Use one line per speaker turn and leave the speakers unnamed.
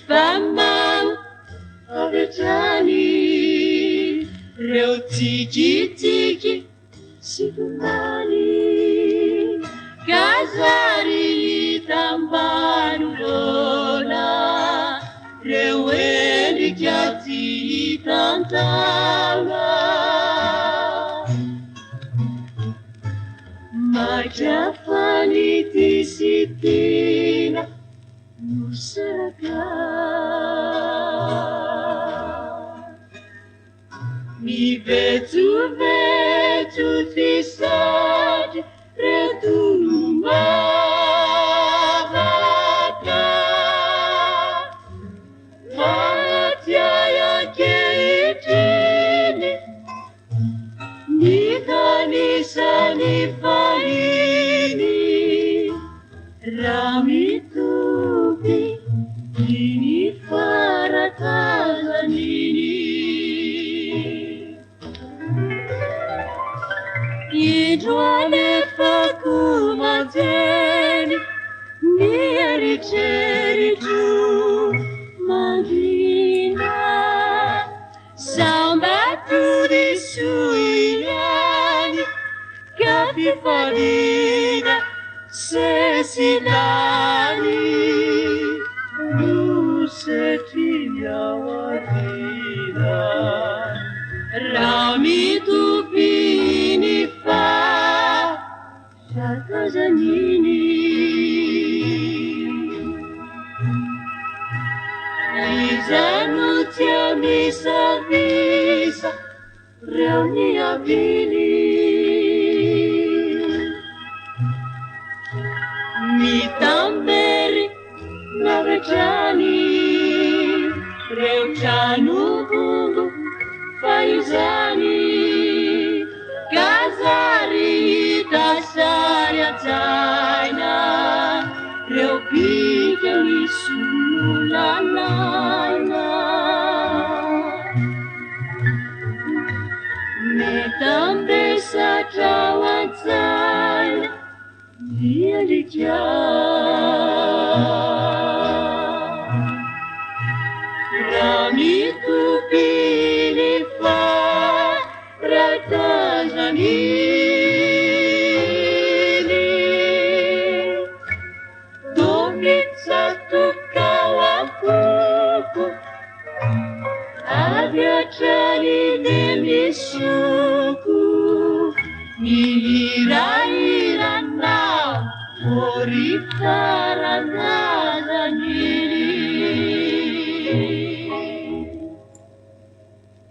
famamo avetrany reo tsikitsiky sy lomany kazary hitambanolona reo endrika tsy hitantana makrafany ty sitina nosaraka mivetsovetso fisatry retono mavaka matiay ankehitriny ny kanisany fahiny raha mitovy ny faratazaniny indro alefako manjeny ny eritreritro mandina sambatody soiany ka fifalina sesilany nosetiny ao adina raha mitopiny fa sakazaniny izano tsy amisavisa reo ny avily mitambery navetrany reo trano bongo fa izany kazary tasary ajaina reo bika misolalaina metambesatra ajaina dialika raha mitopiny faratazaniny domitsatokao akoko avy atrany ne misoko mihirahirana oritarana